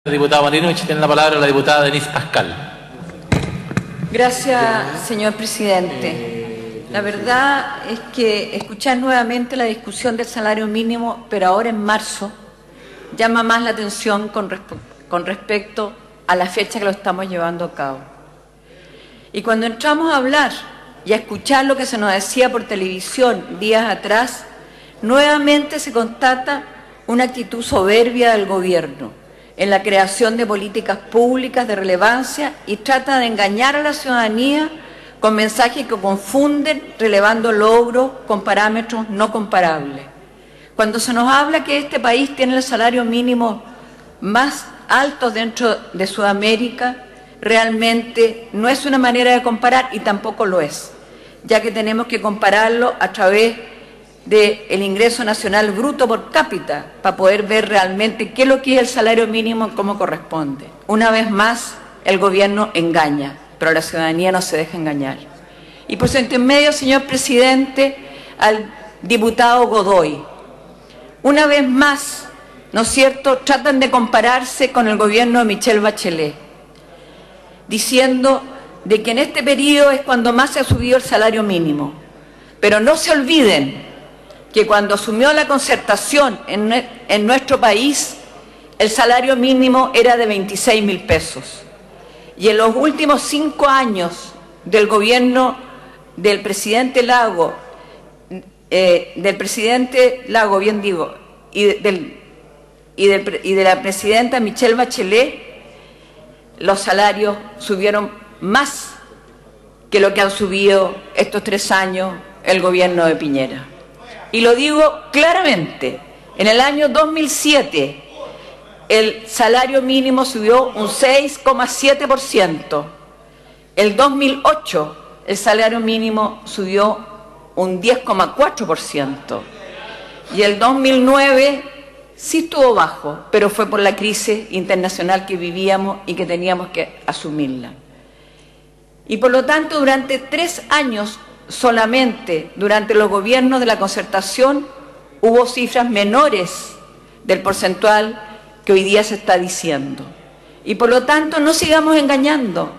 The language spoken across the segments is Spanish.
Diputado Marinovich, tiene la palabra la diputada Denise Pascal. Gracias, señor presidente. La verdad es que escuchar nuevamente la discusión del salario mínimo, pero ahora en marzo, llama más la atención con respecto a la fecha que lo estamos llevando a cabo. Y cuando entramos a hablar y a escuchar lo que se nos decía por televisión días atrás, nuevamente se constata una actitud soberbia del gobierno en la creación de políticas públicas de relevancia y trata de engañar a la ciudadanía con mensajes que confunden, relevando logros con parámetros no comparables. Cuando se nos habla que este país tiene el salario mínimo más alto dentro de Sudamérica, realmente no es una manera de comparar y tampoco lo es, ya que tenemos que compararlo a través del ingreso nacional bruto por cápita para poder ver realmente qué es lo que es el salario mínimo y cómo corresponde. Una vez más, el gobierno engaña, pero la ciudadanía no se deja engañar. Y por su intermedio, señor presidente, al diputado Godoy, una vez más, ¿no es cierto?, tratan de compararse con el gobierno de Michelle Bachelet, diciendo de que en este periodo es cuando más se ha subido el salario mínimo. Pero no se olviden que cuando asumió la concertación en nuestro país, el salario mínimo era de 26.000 pesos. Y en los últimos 5 años del gobierno del presidente Lago, y de la presidenta Michelle Bachelet, los salarios subieron más que lo que han subido estos 3 años el gobierno de Piñera. Y lo digo claramente, en el año 2007 el salario mínimo subió un 6,7%, el 2008 el salario mínimo subió un 10,4% y el 2009 sí estuvo bajo, pero fue por la crisis internacional que vivíamos y que teníamos que asumirla. Y por lo tanto, durante 3 años solamente, durante los gobiernos de la concertación, hubo cifras menores del porcentual que hoy día se está diciendo. Y por lo tanto, no sigamos engañando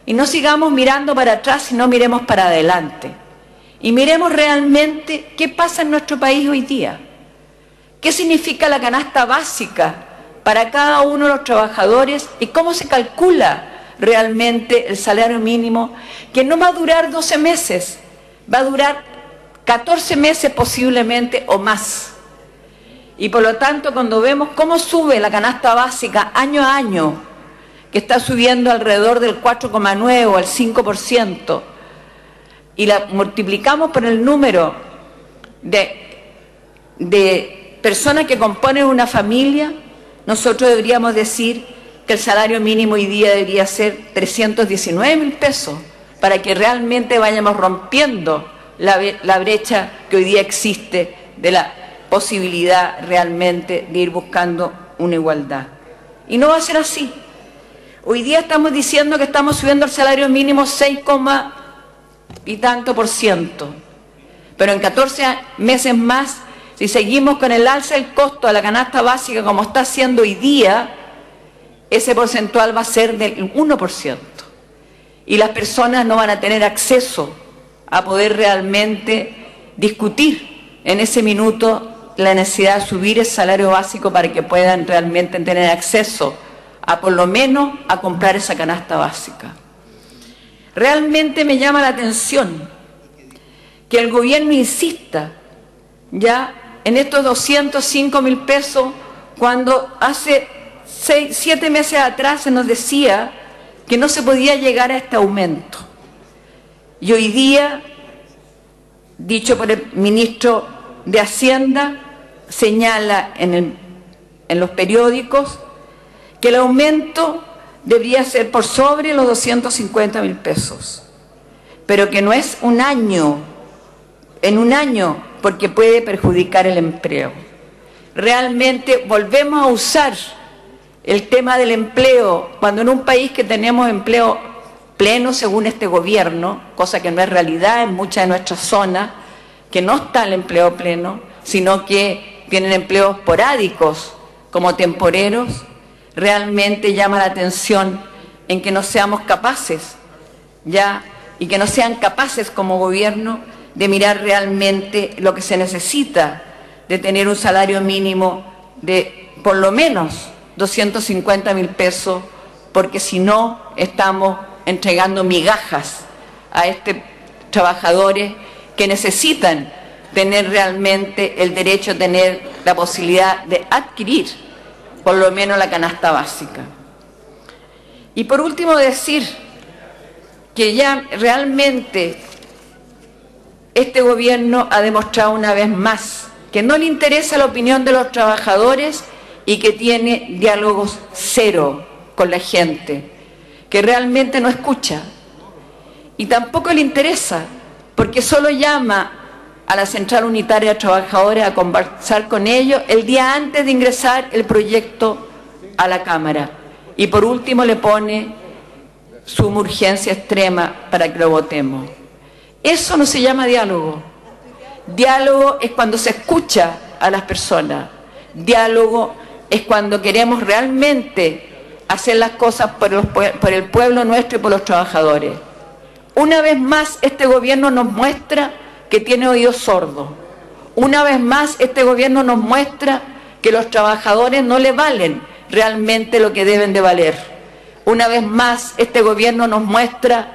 y no sigamos mirando para atrás, sino miremos para adelante. Y miremos realmente qué pasa en nuestro país hoy día. ¿Qué significa la canasta básica para cada uno de los trabajadores y cómo se calcula realmente el salario mínimo, que no va a durar 12 meses, va a durar 14 meses posiblemente o más? Y por lo tanto, cuando vemos cómo sube la canasta básica año a año, que está subiendo alrededor del 4,9 o al 5%, y la multiplicamos por el número de personas que componen una familia, nosotros deberíamos decir que el salario mínimo hoy día debería ser 319.000 pesos, para que realmente vayamos rompiendo la brecha que hoy día existe de la posibilidad realmente de ir buscando una igualdad. Y no va a ser así. Hoy día estamos diciendo que estamos subiendo el salario mínimo 6, y tanto %, pero en 14 meses más, si seguimos con el alza del costo de la canasta básica como está haciendo hoy día, ese porcentual va a ser del 1%. Y las personas no van a tener acceso a poder realmente discutir en ese minuto la necesidad de subir el salario básico para que puedan realmente tener acceso a por lo menos a comprar esa canasta básica. Realmente me llama la atención que el gobierno insista ya en estos 205.000 pesos cuando hace 7 meses atrás se nos decía que no se podía llegar a este aumento. Y hoy día, dicho por el ministro de Hacienda, señala en los periódicos que el aumento debería ser por sobre los 250.000 pesos, pero que no es en un año, porque puede perjudicar el empleo. Realmente volvemos a usar el tema del empleo, cuando en un país que tenemos empleo pleno según este gobierno, cosa que no es realidad en muchas de nuestras zonas, que no está el empleo pleno, sino que tienen empleos esporádicos como temporeros, realmente llama la atención en que no seamos capaces ya y que no sean capaces como gobierno de mirar realmente lo que se necesita de tener un salario mínimo de por lo menos 250.000 pesos, porque si no estamos entregando migajas a estos trabajadores que necesitan tener realmente el derecho a tener la posibilidad de adquirir por lo menos la canasta básica. Y por último decir que ya realmente este gobierno ha demostrado una vez más que no le interesa la opinión de los trabajadores y que tiene diálogos cero con la gente, que realmente no escucha. Y tampoco le interesa, porque solo llama a la Central Unitaria de Trabajadores a conversar con ellos el día antes de ingresar el proyecto a la Cámara. Y por último le pone suma urgencia extrema para que lo votemos. Eso no se llama diálogo. Diálogo es cuando se escucha a las personas. Diálogo es cuando queremos realmente hacer las cosas por el pueblo nuestro y por los trabajadores. Una vez más este gobierno nos muestra que tiene oídos sordos. Una vez más este gobierno nos muestra que los trabajadores no le valen realmente lo que deben de valer. Una vez más este gobierno nos muestra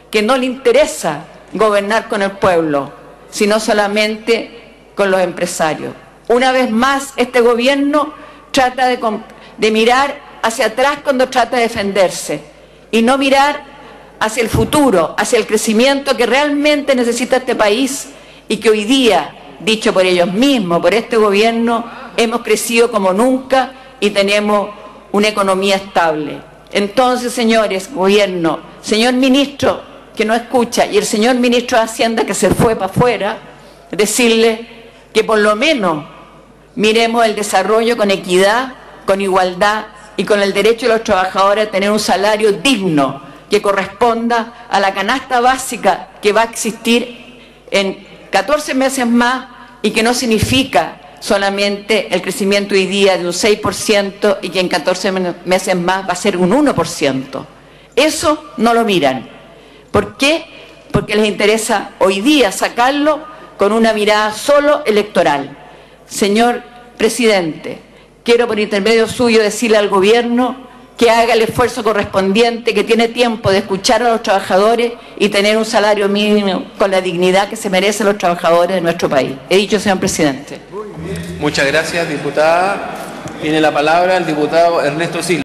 que no le interesa gobernar con el pueblo, sino solamente con los empresarios. Una vez más este gobierno trata de mirar hacia atrás cuando trata de defenderse y no mirar hacia el futuro, hacia el crecimiento que realmente necesita este país y que hoy día, dicho por ellos mismos, por este gobierno, hemos crecido como nunca y tenemos una economía estable. Entonces, señores, gobierno, señor ministro que no escucha y el señor ministro de Hacienda que se fue para afuera, decirle que por lo menos miremos el desarrollo con equidad, con igualdad y con el derecho de los trabajadores a tener un salario digno que corresponda a la canasta básica que va a existir en 14 meses más y que no significa solamente el crecimiento hoy día de un 6% y que en 14 meses más va a ser un 1%. Eso no lo miran. ¿Por qué? Porque les interesa hoy día sacarlo con una mirada solo electoral. Señor presidente, quiero por intermedio suyo decirle al gobierno que haga el esfuerzo correspondiente, que tiene tiempo de escuchar a los trabajadores y tener un salario mínimo con la dignidad que se merecen los trabajadores de nuestro país. He dicho, señor presidente. Muchas gracias, diputada. Tiene la palabra el diputado Ernesto Silva.